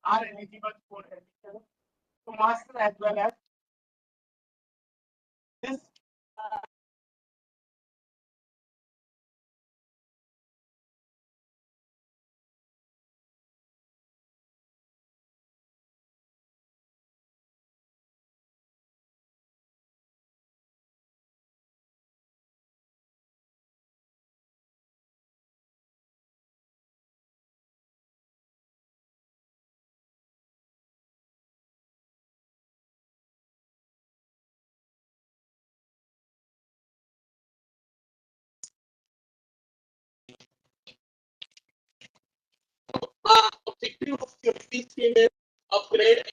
are eligible for admission to master as well as this. Objective of your scheme is upgrade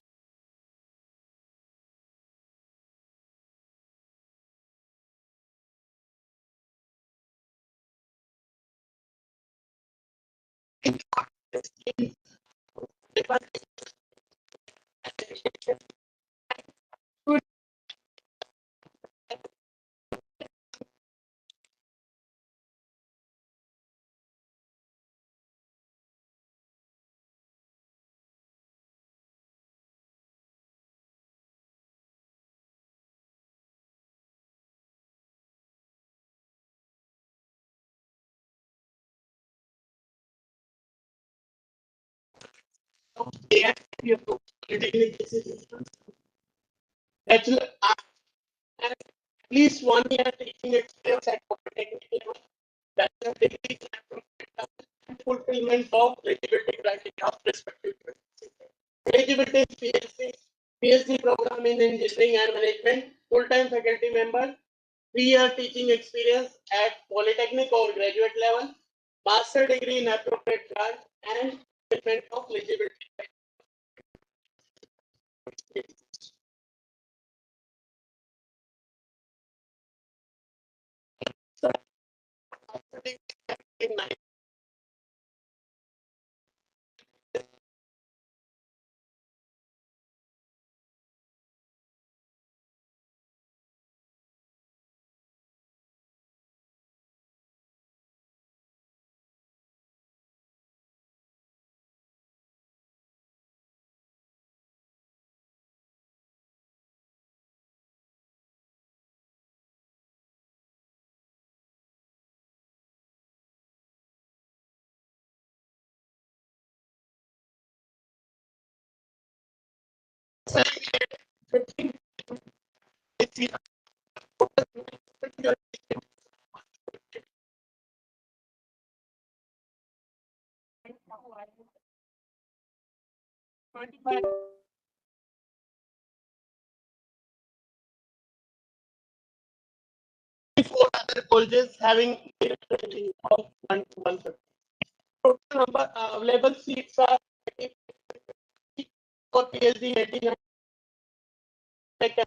bachelor and at least 1 year teaching experience at polytechnic level, bachelor degree and fulfillment of eligibility criteria of respective universities. Eligibility is PhD program in engineering and management, full-time faculty member, 3-year teaching experience at polytechnic or graduate level, master degree in appropriate branch, and fulfillment of eligibility. So, in four other colleges having of 1 to 150. Total number available seats are for PhD 18 6.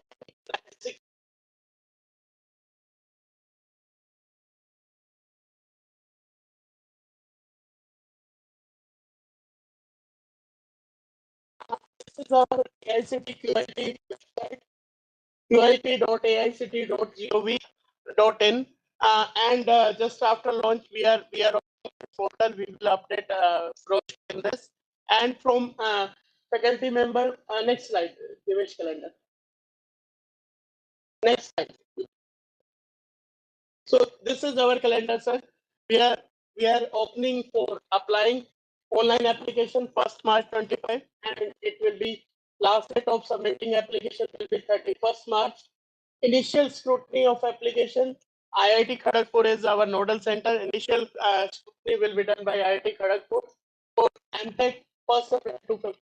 This is our AICTE QIP website, qip.aict.gov.in. And just after launch, we are on the portal. We will update brochure in this. And from faculty member, next slide, Divesh calendar. Next slide. So this is our calendar, sir. We are opening for applying online application 1st March 25, and it will be last date of submitting application will be 31st March. initial scrutiny of application. IIT Kharagpur is our nodal center. Initial scrutiny will be done by IIT Kharagpur. For MTech, first April to 15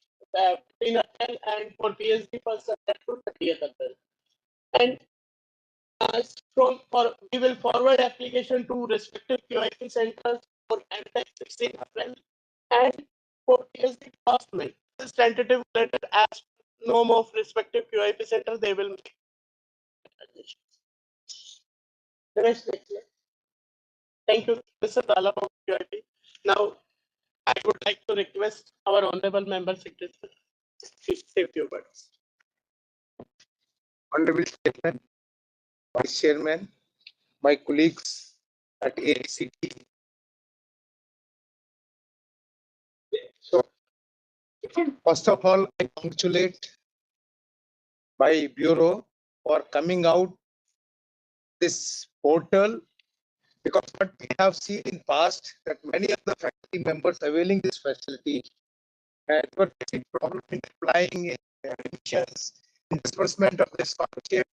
April, and for PhD, first April to 30th April. And we will forward application to respective QIP centers for MTech 16 April, and for PhD passment. This tentative letter as norm of respective QIP center, they will make. Thank you, Mr. Tala of QIP. Now, I would like to request our honorable member secretary to say a few words. Honorable Chairman, Vice Chairman, my colleagues at AICTE. So, first of all, I congratulate my bureau for coming out this portal, because what we have seen in past that many of the faculty members availing this facility were facing problem in applying admissions, in disbursement of the scholarship,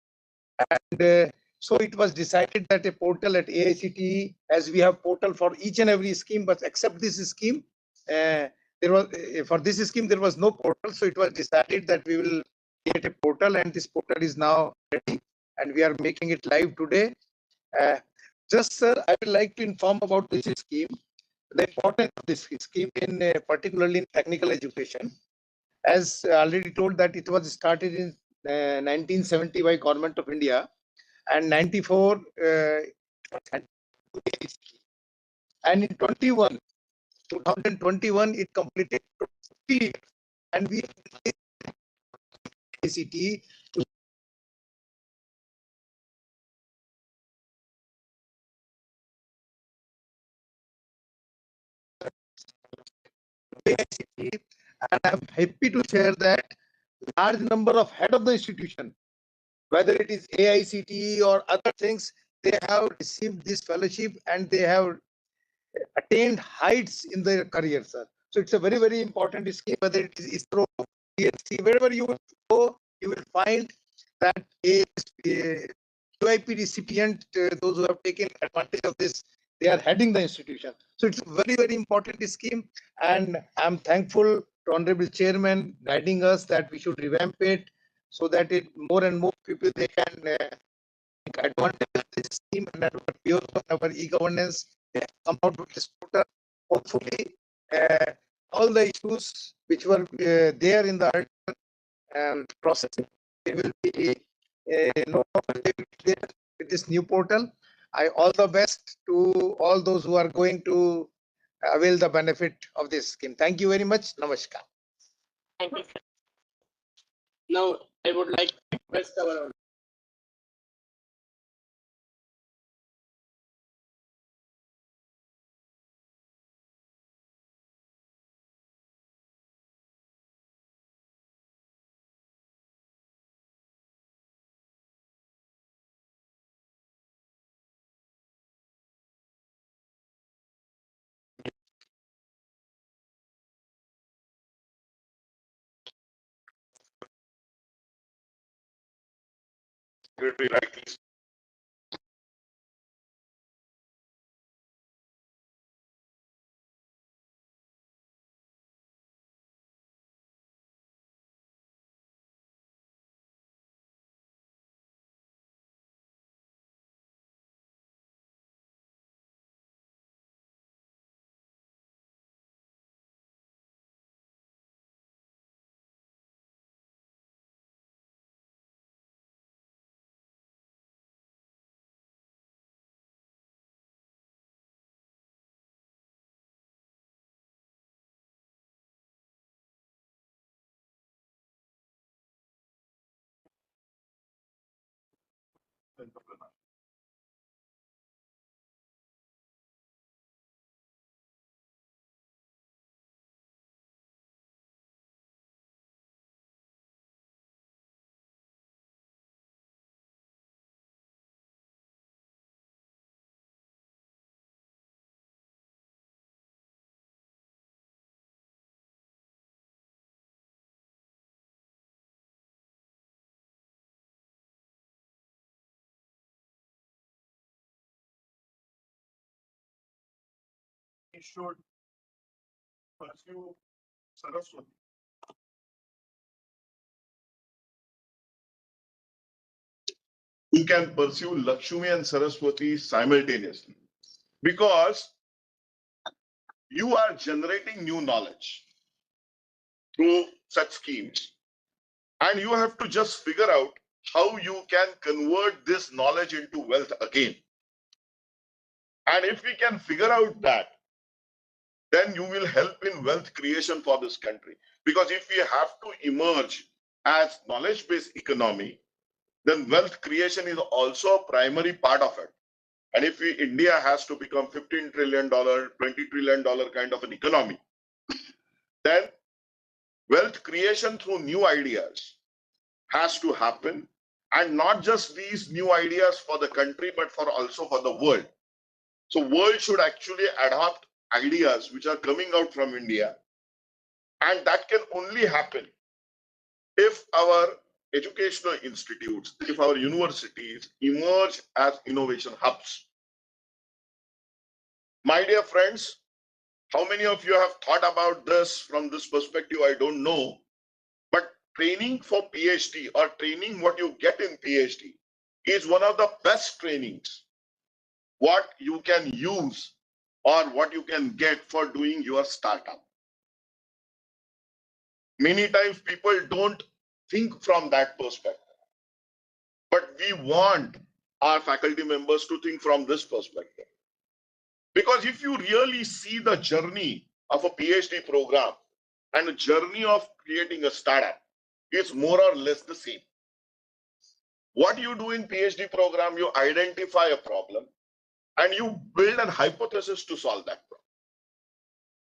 and so it was decided that a portal at AICTE, as we have portal for each and every scheme, but except this scheme, there was for this scheme there was no portal, so it was decided that we will create a portal, and this portal is now ready, and we are making it live today. Just sir, I would like to inform about this scheme, the importance of this scheme in particularly in technical education. As already told that it was started in 1970 by Government of India, and 94 and in 2021 it completed 50 years, and we ACT and I'm happy to share that large number of head of the institution, whether it is AICTE or other things, they have received this fellowship and they have attained heights in their career, sir. So it's a very, very important scheme, whether it is ISRO, PLC, wherever you go, you will find that a QIP recipient, those who have taken advantage of this, they are heading the institution. So it's a very, very important scheme. And I'm thankful to Honorable Chairman guiding us that we should revamp it so that it more and more people, they can take advantage of this scheme, and our bureau, our e-governance, they have come out with this portal. Hopefully, all the issues which were there in the process, they will be no problem. They will be there with this new portal. I all the best to all those who are going to avail the benefit of this scheme. Thank you very much. Namaskar. Thank you. Now, I would like to request our should pursue Saraswati. Who can pursue Lakshmi and Saraswati simultaneously? Because you are generating new knowledge through such schemes. And you have to just figure out how you can convert this knowledge into wealth again. And if we can figure out that, then you will help in wealth creation for this country. Because if we have to emerge as knowledge-based economy, then wealth creation is also a primary part of it. And if India has to become $15 trillion, $20 trillion kind of an economy, then wealth creation through new ideas has to happen. And not just these new ideas for the country, but also for the world. So world should actually adopt ideas which are coming out from India. And that can only happen if our educational institutes, if our universities emerge as innovation hubs. My dear friends, how many of you have thought about this from this perspective? I don't know. But training for PhD or training what you get in PhD is one of the best trainings what you can use or what you can get for doing your startup. Many times people don't think from that perspective. But we want our faculty members to think from this perspective. Because if you really see the journey of a PhD program and the journey of creating a startup, it's more or less the same. What you do in PhD program, you identify a problem and you build a hypothesis to solve that problem.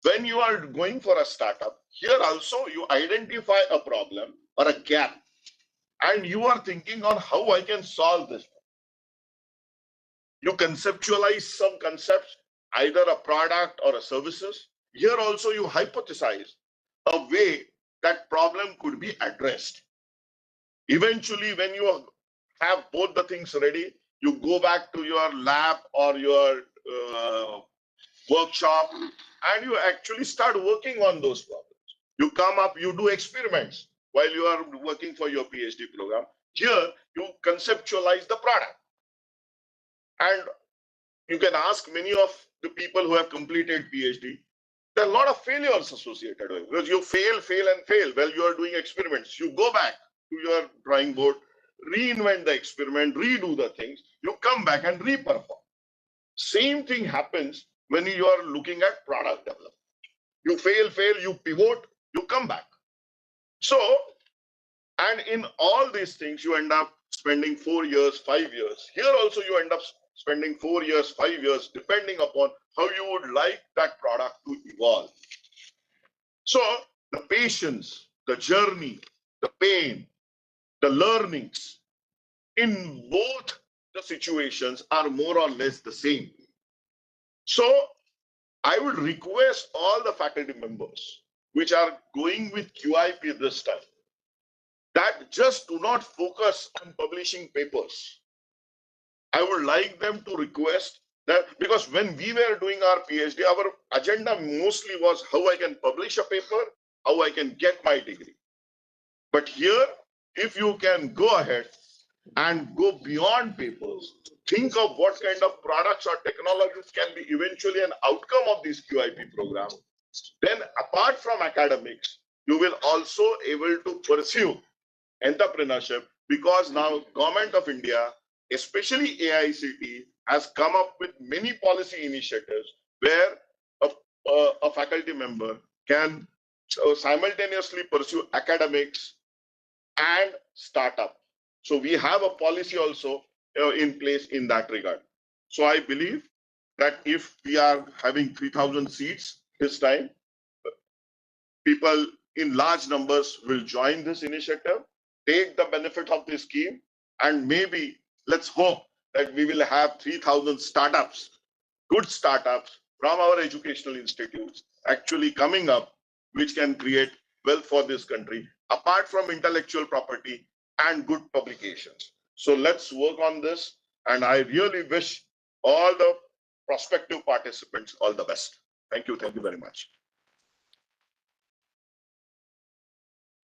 When you are going for a startup, here also you identify a problem or a gap and you are thinking on how I can solve this. You conceptualize some concepts, either a product or a services. Here also you hypothesize a way that problem could be addressed. Eventually, when you have both the things ready, you go back to your lab or your workshop and you actually start working on those problems. You come up, you do experiments while you are working for your PhD program. Here, you conceptualize the product. And you can ask many of the people who have completed PhD, there are a lot of failures associated with it because you fail and fail while you are doing experiments. You go back to your drawing board, reinvent the experiment, redo the things, you come back and re-perform. Same thing happens when you are looking at product development. You fail, you pivot, you come back. So, and in all these things, you end up spending 4 years, 5 years. Here also you end up spending 4 years, 5 years, depending upon how you would like that product to evolve. So the patience, the journey, the pain, the learnings in both the situations are more or less the same. So I would request all the faculty members which are going with QIP this time, that just do not focus on publishing papers. I would like them to request that, because when we were doing our PhD, our agenda mostly was how I can publish a paper, how I can get my degree. But here, if you can go ahead and go beyond papers, think of what kind of products or technologies can be eventually an outcome of this QIP program, then apart from academics, you will also able to pursue entrepreneurship, because now Government of India, especially AICTE, has come up with many policy initiatives where a faculty member can simultaneously pursue academics and startup. So we have a policy also in place in that regard. So I believe that if we are having 3,000 seats this time, people in large numbers will join this initiative, take the benefit of this scheme, and maybe let's hope that we will have 3,000 startups, good startups from our educational institutes actually coming up, which can create wealth for this country, apart from intellectual property and good publications. So let's work on this. And I really wish all the prospective participants all the best. Thank you. Thank you very much.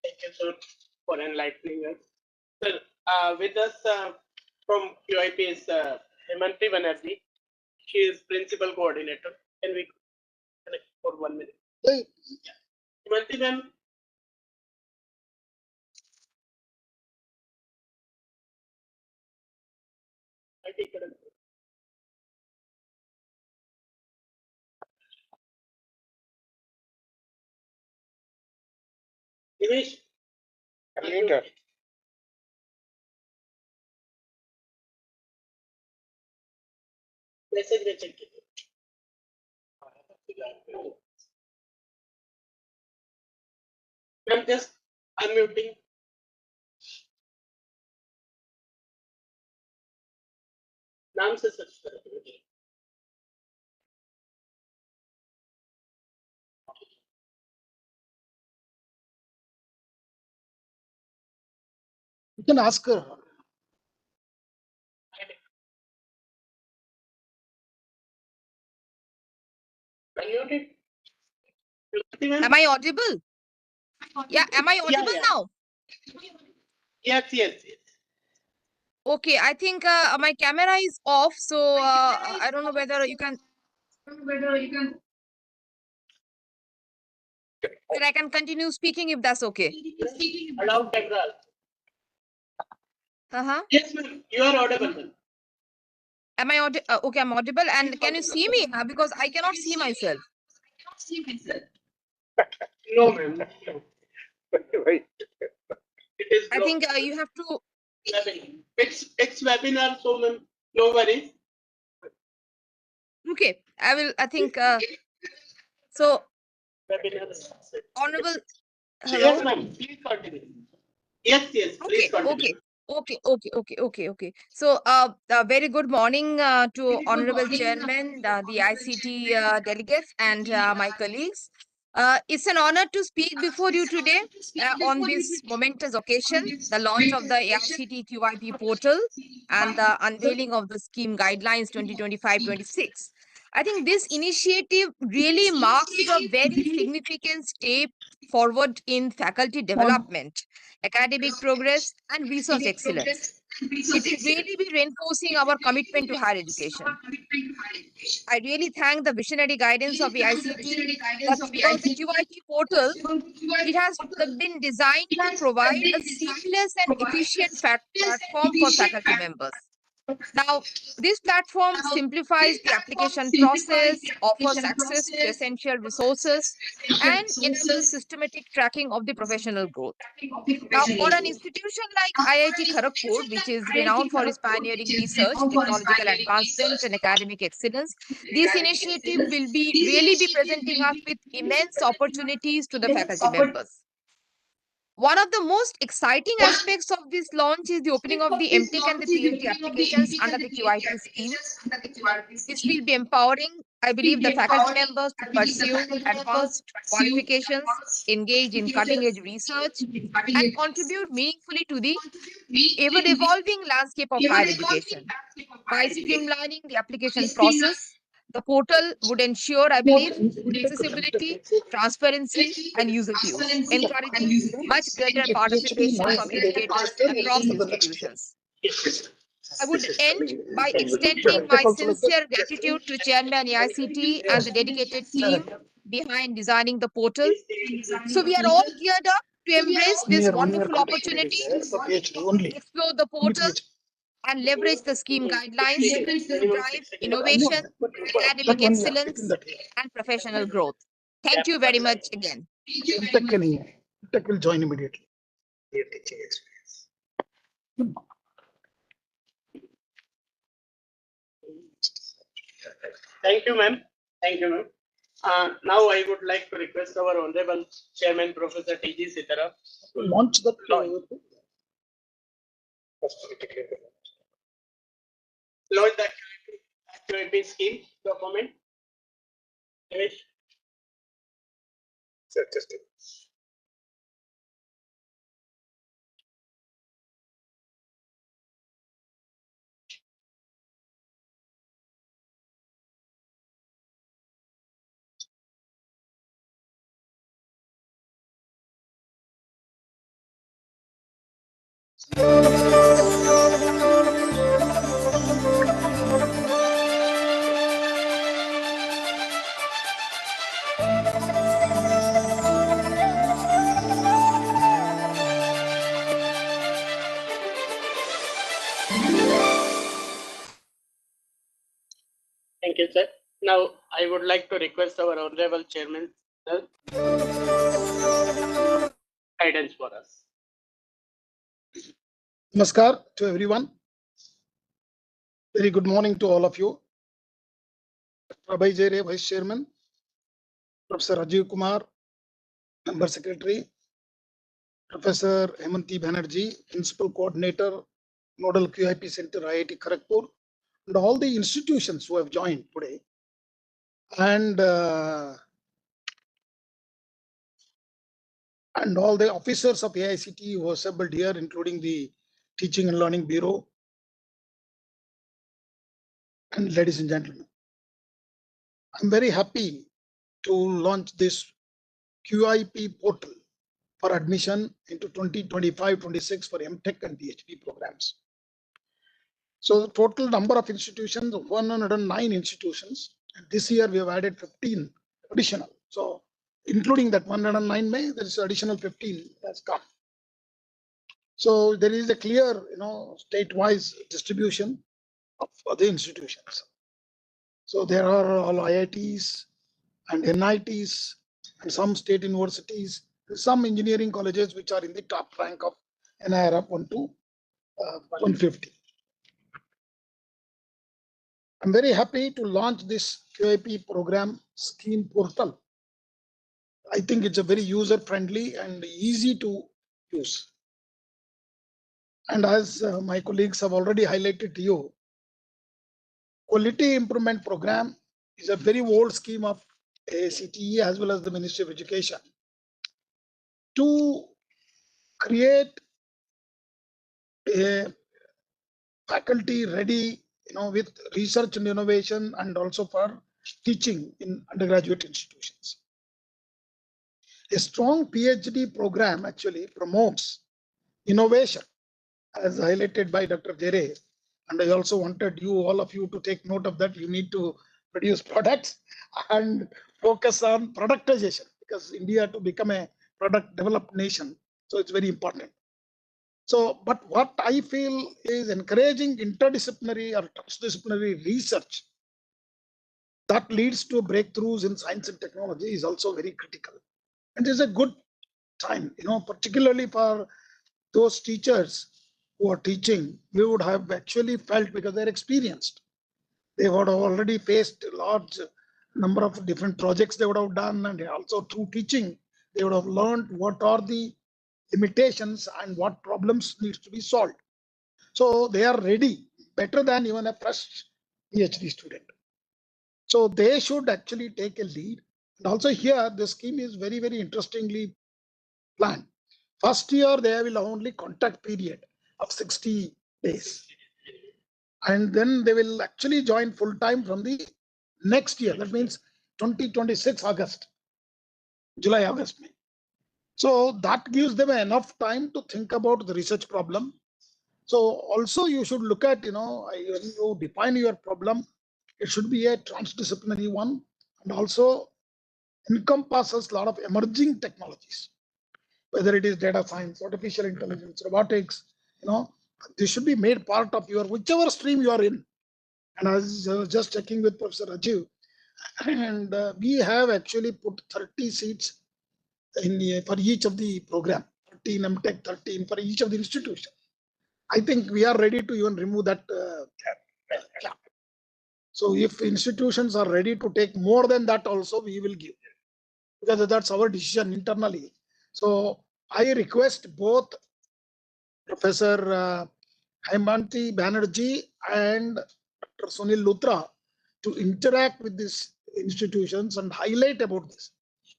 Thank you, sir, for enlightening us. Sir, with us from QIP is Hemanti Banerjee. She is principal coordinator. Can we connect for 1 minute? Hemanti ma'am. I take it. Dinesh. Later. Message में check कीजिए. Ma'am, just unmuting. नाम से search करें. You can ask her. Unmuted. Am I audible? Yeah, am I audible yeah. now? Yes, yes, yes. Okay, I think my camera is off, so I don't know whether you can. Then I can continue speaking if that's okay. Allow camera. Yes, ma'am. You are audible, ma'am. Am I audible? Okay, I'm audible. And can you see me? Because I cannot see myself. No, ma'am. No. Right. It is. I think you have to. Webinar. It's webinar, so ma'am, no worries. Okay, I think so. Webinar. Honorable. Hello. Yes, ma'am. Please continue. Yes, yes. Please continue. Okay. So, very good morning to Honorable Chairman, the ICT delegates, and my colleagues. It's an honor to speak before you today on this momentous occasion, the launch of the AICTE QIP portal and the unveiling of the scheme guidelines 2025-26. I think this initiative really marks a very significant step forward in faculty development, academic progress, and research excellence. It will really be reinforcing our commitment to higher education. I really thank the visionary guidance of the ICT that because the QIP portal, it has been designed to provide a seamless and efficient platform for faculty members. Now, this platform simplifies the application process, offers access to essential resources, and enables systematic tracking of the professional growth. Now, for an institution like IIT Kharagpur, which is renowned for its pioneering research, technological advancement, and academic excellence, this initiative will be really be presenting us with immense opportunities to the faculty members. One of the most exciting aspects of this launch is the opening of the MTech and the PhD applications under the QIP scheme. This will be empowering, I believe, the faculty members to pursue advanced qualifications, engage in cutting edge research, and contribute meaningfully to the ever evolving landscape of higher education. By streamlining the application process, the portal would ensure, I believe, accessibility, transparency, and user use, encouraging much greater participation from educators across institutions. I would end by extending my sincere gratitude to Chairman AICT and the dedicated team behind designing the portal. So we are all geared up to embrace this wonderful opportunity, explore the portal, and leverage the scheme guidelines to drive innovation, academic excellence, and professional growth. Thank you very much again. Tech will join immediately. Thank you, ma'am. Thank you, ma'am. Now I would like to request our Honorable Chairman, Professor T.G. Sitaram, to launch the launch the QIP scheme document. Dinesh. Thank you, sir. Now, I would like to request our Honorable Chairman, sir, guidance for us. Namaskar to everyone. Very good morning to all of you. Prabhay Jere, Vice Chairman, Professor Rajiv Kumar, Member Secretary, Professor Hemanti Banerjee, Principal Coordinator, Nodal QIP Center, IIT Kharagpur, and all the institutions who have joined today. And all the officers of AICTE who are assembled here, including the Teaching and Learning Bureau. And ladies and gentlemen, I'm very happy to launch this QIP portal for admission into 2025-26 for MTech and PhD programs. So the total number of institutions, 109 institutions. And this year we have added 15 additional. So including that 109, there is additional 15 has come. So there is a clear, state-wise distribution of the institutions. So there are all IITs and NITs and some state universities, some engineering colleges which are in the top rank of NIRF 1 to 150. I'm very happy to launch this QIP program scheme portal. I think it's a very user friendly and easy to use. And as my colleagues have already highlighted to you, quality improvement program is a very old scheme of AICTE as well as the Ministry of Education to create a faculty ready, with research and innovation and also for teaching in undergraduate institutions. A strong PhD program actually promotes innovation, as highlighted by Dr. Jere. And I also wanted all of you to take note of that. You need to produce products and focus on productization, because India to become a product developed nation. So it's very important. So, but what I feel is encouraging interdisciplinary or transdisciplinary research that leads to breakthroughs in science and technology is also very critical. And it's a good time, particularly for those teachers who are teaching. We would have actually felt, because they're experienced. They would have already faced a large number of different projects they would have done, and also through teaching, they would have learned what are the limitations and what problems needs to be solved. So they are ready, better than even a fresh PhD student. So they should actually take a lead. And also here, the scheme is very, very interestingly planned. First year, they will only contact period of 60 days. And then they will actually join full time from the next year. That means 2026 August, July, August, May. So that gives them enough time to think about the research problem. So also you should look at, when you define your problem, it should be a transdisciplinary one, and also encompasses a lot of emerging technologies, whether it is data science, artificial intelligence, robotics, this should be made part of your whichever stream you are in. And I was just checking with Professor Rajiv, and we have actually put 30 seats for each of the program, 13 MTech, 13 for each of the institutions. I think we are ready to even remove that cap. So if institutions are ready to take more than that also, we will give, because that's our decision internally. So I request both Professor Hemanti Banerjee and Dr. Sunil Luthra to interact with these institutions and highlight about this.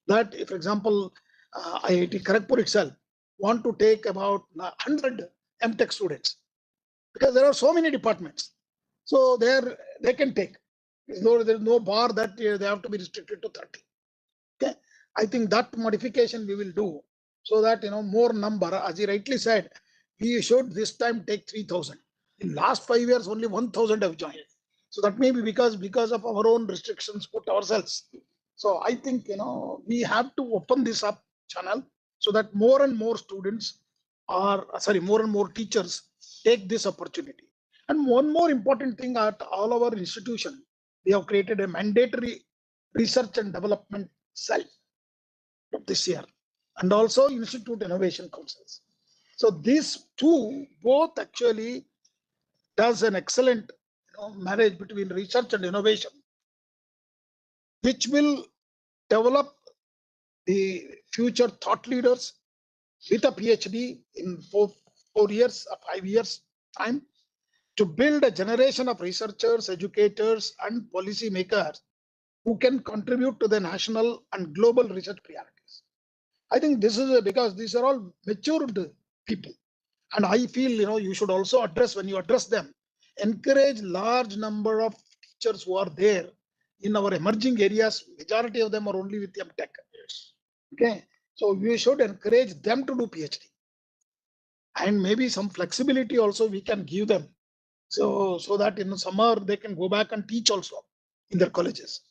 That, if, for example, IIT Kharagpur itself want to take about 100 MTech students, because there are so many departments. So they can take. There's no bar that they have to be restricted to 30. Okay, I think that modification we will do, so that more number, as he rightly said, we should this time take 3,000. In last 5 years, only 1,000 have joined. So that may be because of our own restrictions put ourselves. So I think, we have to open this up channel so that more and more students more and more teachers take this opportunity. And one more important thing, at all our institution, we have created a mandatory research and development cell this year, and also institute innovation councils. So these two both actually does an excellent marriage between research and innovation, which will develop the future thought leaders with a PhD in 4 years or 5 years time, to build a generation of researchers, educators, and policy makers who can contribute to the national and global research priorities. I think this is because these are all matured people. And I feel, you should also address, when you address them, encourage large number of teachers who are there in our emerging areas. Majority of them are only with MTech. Okay. So we should encourage them to do PhD. And maybe some flexibility also we can give them. So that in the summer they can go back and teach also in their colleges.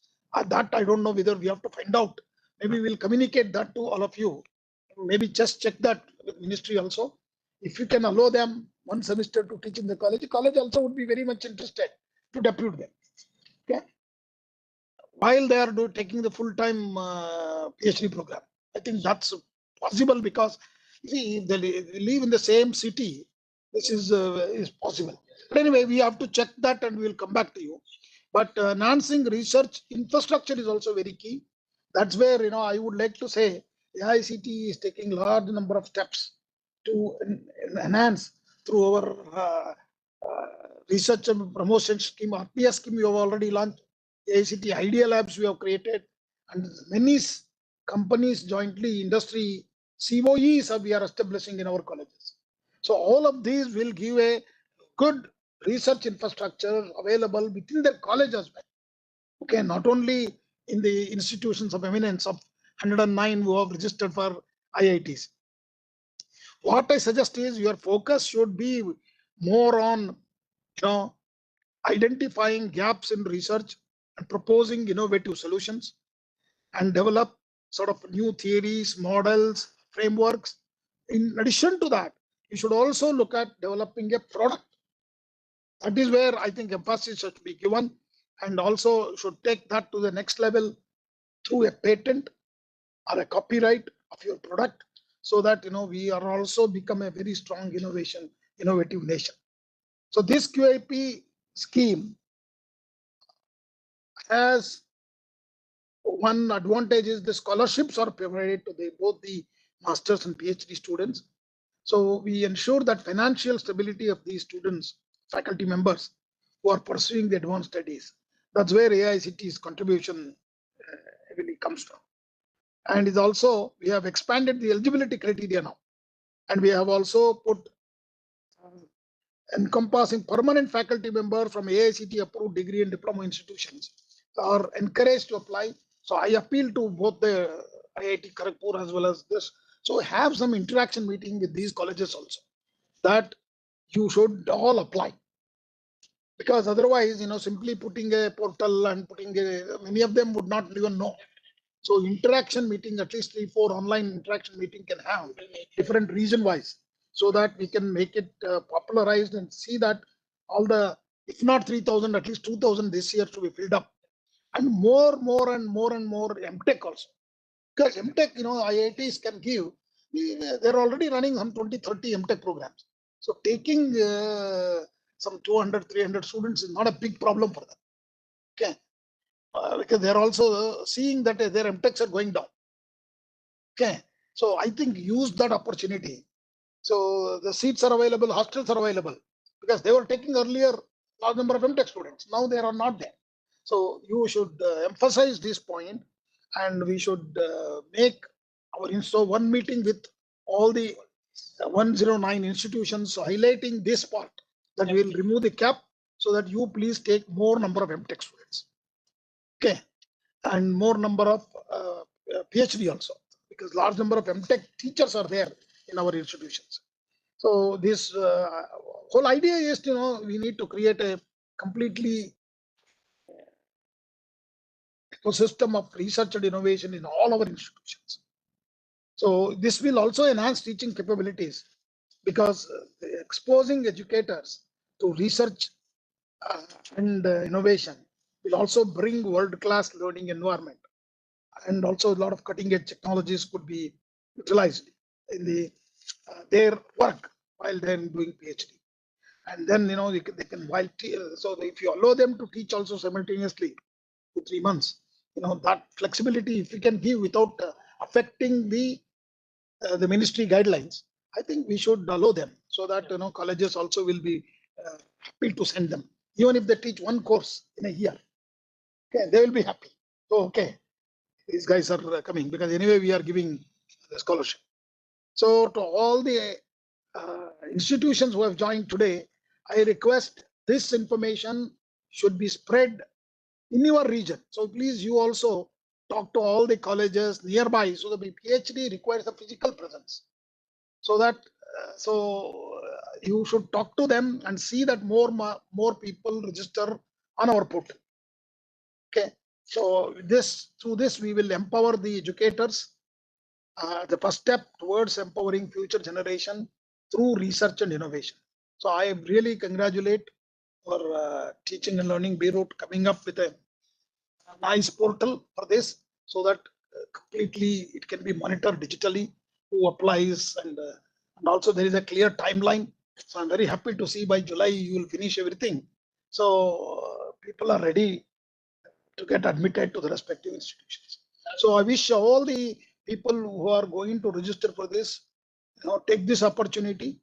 That I don't know whether we have to find out. Maybe we'll communicate that to all of you. Maybe just check that with ministry also. If you can allow them 1 semester to teach in the college also would be very much interested to depute them. Okay. While they are taking the full-time PhD program. I think that's possible because if they live in the same city, this is possible. But anyway, we have to check that and we'll come back to you. But enhancing research infrastructure is also very key. That's where, I would like to say AICTE is taking large number of steps to enhance through our research and promotion scheme, RPS scheme we have already launched. AICTE Idea Labs we have created, and many companies jointly, industry, COEs we are establishing in our colleges. So all of these will give a good research infrastructure available within their college as well. Okay, not only in the institutions of eminence of 109 who have registered for IITs. What I suggest is your focus should be more on, identifying gaps in research and proposing innovative solutions, and develop sort of new theories, models, frameworks. In addition to that, you should also look at developing a product. That is where I think emphasis should be given, and also should take that to the next level through a patent or a copyright of your product, so that we are also become a very strong innovative nation. So this QIP scheme has one advantage, is the scholarships are provided to both the masters and PhD students. So we ensure that financial stability of these students, faculty members who are pursuing the advanced studies. That's where AICTE's contribution really comes from. And is also, we have expanded the eligibility criteria now, and we have also put encompassing permanent faculty member from AICTE approved degree and diploma institutions are encouraged to apply. So I appeal to both the IIT Kharagpur as well as this. So have some interaction meeting with these colleges also, that you should all apply. Because otherwise, simply putting a portal and many of them would not even know. So interaction meeting, at least 3-4 online interaction meeting can have different region wise, so that we can make it popularized and see that all the, if not 3,000, at least 2,000 this year to be filled up. And more MTech also. Because MTech, IITs can give, they're already running some 20-30 MTech programs. So taking some 200-300 students is not a big problem for them. Okay. Because they're also seeing that their MTechs are going down. Okay. So I think use that opportunity. So the seats are available, hostels are available, because they were taking earlier large number of MTech students. Now they are not there. So you should emphasize this point, and we should make our one meeting with all the 109 institutions, highlighting this part, that we will remove the cap, so that you please take more number of MTech students. Okay. And more number of PhD also, because large number of MTech teachers are there in our institutions. So this whole idea is, we need to create a completely ecosystem of research and innovation in all our institutions. So this will also enhance teaching capabilities, because exposing educators to research and innovation will also bring world-class learning environment, and also a lot of cutting-edge technologies could be utilized in their work while they're doing PhD. And then they can so if you allow them to teach also simultaneously 2-3 months, that flexibility if we can give without affecting the ministry guidelines, I think we should allow them, so that colleges also will be happy to send them, even if they teach one course in a year. Okay, they will be happy. So okay, these guys are coming, because anyway we are giving the scholarship. So to all the institutions who have joined today, I request this information should be spread in your region. So please, you also talk to all the colleges nearby. So the PhD requires a physical presence. So that you should talk to them and see that more people register on our portal. Okay. So through this we will empower the educators. The first step towards empowering future generation through research and innovation. So I really congratulate our Teaching and Learning Bureau coming up with a nice portal for this, so that completely it can be monitored digitally, who applies, and also there is a clear timeline. So I'm very happy to see by July you will finish everything. So people are ready to get admitted to the respective institutions. So I wish all the people who are going to register for this, take this opportunity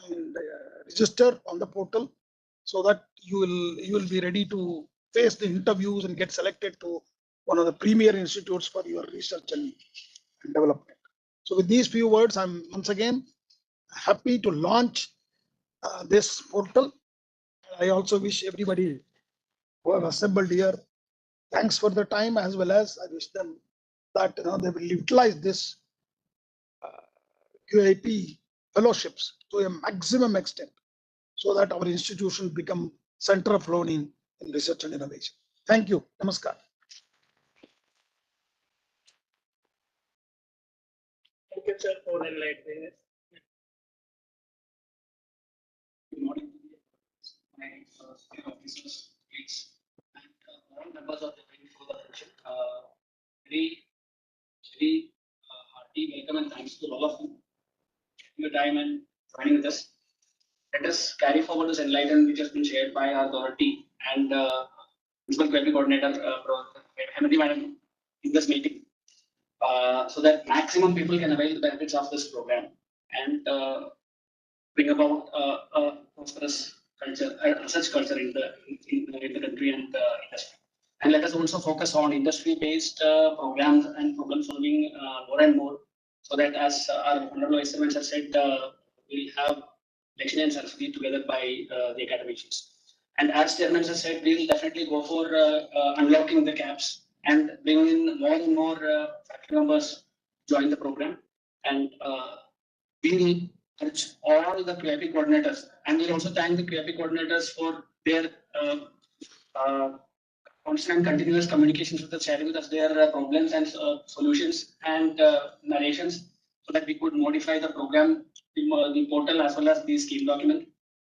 and register on the portal, so that you will be ready to face the interviews and get selected to one of the premier institutes for your research and development. So with these few words, I'm once again happy to launch this portal. I also wish everybody who have assembled here, thanks for the time, as well as I wish them that they will utilize this QIP fellowships to a maximum extent, so that our institution become center of learning in research and innovation. Thank you. Namaskar. Thank you, sir, for enlightening us. Good morning, my senior officers, colleagues, and all members of the Green for the session. Very hearty welcome and thanks to all of you taking the time and joining with us. Let us carry forward this enlightenment which has been shared by our authority and Principal QIP Coordinator, Hemati Madam, in this meeting, so that maximum people can avail the benefits of this program and bring about a prosperous culture, research culture in the country and industry. And let us also focus on industry-based programs and problem solving more and more, so that as our honorable vice chairman has said, we'll have Lakshmi and Saraswati together by the academicians. And as chairman has said, we'll definitely go for unlocking the gaps and bring in more and more faculty members join the program. And we'll urge all the QIP coordinators, and we'll also thank the QIP coordinators for their constant continuous communications with us, sharing with us their problems and solutions and narrations, so that we could modify the program, the portal, as well as the scheme document.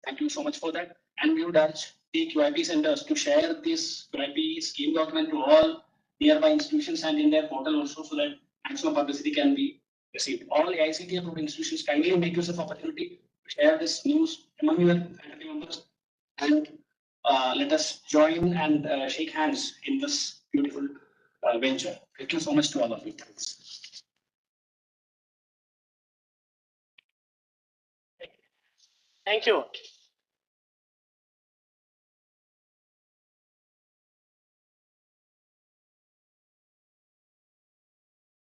Thank you so much for that. And we would urge the QIP centers to share this QIP scheme document to all nearby institutions and in their portal also, so that maximum publicity can be received. All AICTE approved institutions kindly make use of opportunity to share this news among your faculty members, and let us join and shake hands in this beautiful venture. Thank you so much to all of you. Thanks. Thank you.